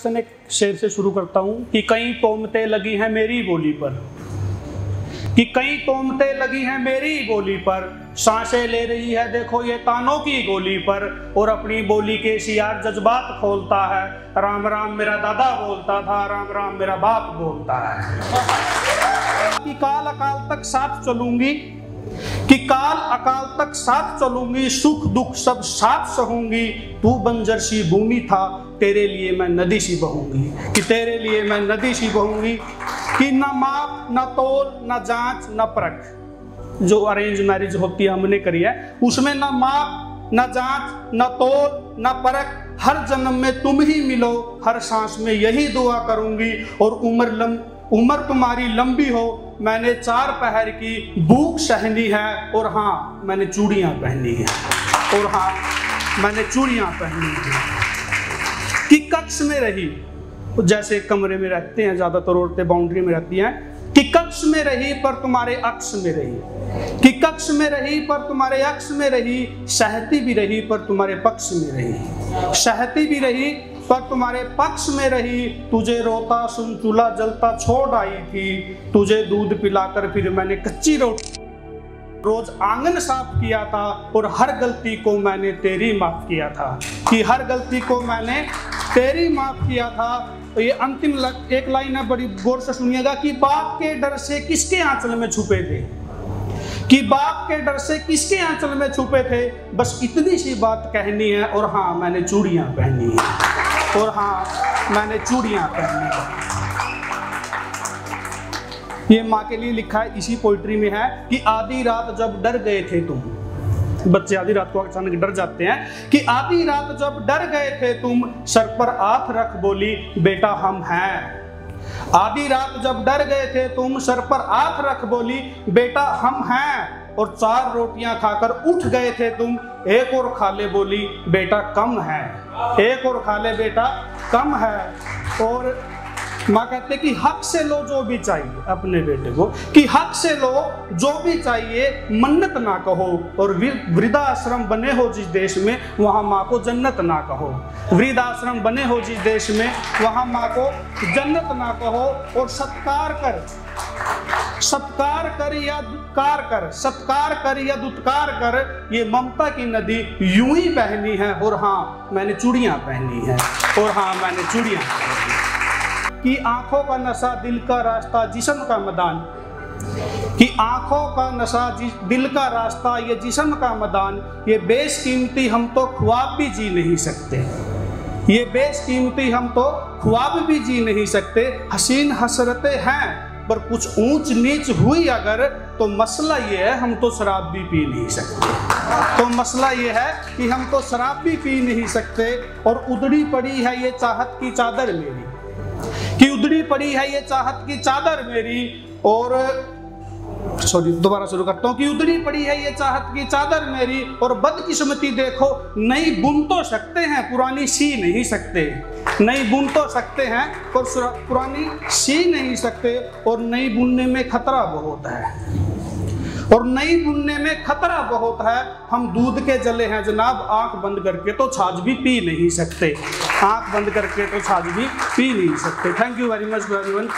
Introduction एक शेर से शुरू करता हूँ कि कई तोहमतें लगी हैं मेरी बोली पर, कि कई तोहमतें लगी हैं मेरी बोली पर, सांसें ले रही है देखो ये तानों की गोली पर, और अपनी बोली के शियार जज्बात खोलता है। राम राम मेरा दादा बोलता था, राम राम मेरा बाप बोलता है। कि काल अकाल तक साथ चलूंगी, कि काल अकाल तक साथ चलूंगी, सुख दुख सब साथ सहूंगी। तू बंजर सी भूमि था, तेरे लिए मैं नदी सी बहूंगी, कि तेरे लिए मैं नदी सी बहूंगी। कि न माप न तोल न जांच न परख, जो अरेंज मैरिज होती है हमने करी है, उसमें न माप न जांच न तोल न परख, हर जन्म में तुम ही मिलो, हर सांस में यही दुआ करूंगी। और उम्र तुम्हारी लंबी हो, मैंने 4 पहर की भूख सहनी है, और हाँ मैंने चूड़ियां पहनी है, और हाँ मैंने चूड़ियां पहनी है। कि कक्ष में रही, जैसे कमरे में रहते हैं ज्यादातर औरतें बाउंड्री में रहती हैं, कि कक्ष में रही पर तुम्हारे अक्ष में रही, कि कक्ष में रही पर तुम्हारे अक्ष में रही, सहती भी रही पर तुम्हारे पक्ष में रही, सहती भी रही पर तुम्हारे पक्ष में रही। तुझे रोता सुन चूल्हा जलता छोड़ आई थी, तुझे दूध पिलाकर फिर मैंने कच्ची रोटी, रोज आंगन साफ किया था, और हर गलती को मैंने तेरी माफ किया था, कि हर गलती को मैंने तेरी माफ किया था। तो ये अंतिम एक लाइन है, बड़ी गौर से सुनिएगा। कि बाप के डर से किसके आंचल में छुपे थे, कि बाप के डर से किसके आंचल में छुपे थे, बस इतनी सी बात कहनी है। और हाँ मैंने चूड़ियां पहनी है, और हाँ मैंने चूड़ियां पहनी है। ये माँ के लिए लिखा है, इसी पोइट्री में है कि आधी रात जब डर गए थे तुम, बच्चे आधी रात को अचानक डर जाते हैं, कि आधी रात जब डर गए थे तुम, सर पर हाथ रख बोली बेटा हम हैं। आधी रात जब डर गए थे तुम, सर पर हाथ रख बोली बेटा हम हैं। और 4 रोटियां खाकर उठ गए थे तुम, एक और खा ले बोली बेटा कम है, एक और खा ले बेटा कम है। और माँ कहते कि हक से लो जो भी चाहिए अपने बेटे को, कि हक से लो जो भी चाहिए, मन्नत ना कहो। और वृद्धाश्रम बने हो जिस देश में, वहाँ माँ को जन्नत ना कहो। वृद्धाश्रम बने हो जिस देश में, वहाँ माँ को जन्नत ना कहो। और सत्कार कर, सत्कार कर या दुत्कार कर, सत्कार कर या दुत्कार कर, ये ममता की नदी यूं ही बहनी है। और हाँ मैंने चूड़ियां पहनी है, और हाँ मैंने चूड़ियां पहनी है। कि आंखों का नशा दिल का रास्ता जिस्म का मैदान, कि आंखों का नशा दिल का रास्ता ये जिस्म का मैदान, ये बेशकीमती हम तो ख्वाब भी जी नहीं सकते, ये बेशकीमती हम तो ख्वाब भी जी नहीं सकते। हसीन हसरतें हैं पर कुछ ऊंच नीच हुई अगर, तो मसला ये है हम तो शराब भी पी नहीं सकते, तो मसला ये है कि हम तो शराब भी पी नहीं सकते। और उधड़ी पड़ी है ये चाहत की चादर मेरी, कि उधड़ी पड़ी है ये चाहत की चादर मेरी। और दोबारा शुरू करता हूँ। कि उधड़ी पड़ी है ये चाहत की चादर मेरी, और बदकिस्मती देखो नई बुन तो सकते हैं पुरानी सी नहीं सकते, नई बुन तो सकते हैं पर पुरानी सी नहीं सकते। और नई बुनने में खतरा बहुत है, और नई बुनने में खतरा बहुत है। हम दूध के जले हैं जनाब, आंख बंद करके तो छाछ भी पी नहीं सकते, आंख बंद करके तो छाछ भी पी नहीं सकते। Thank you very much everyone.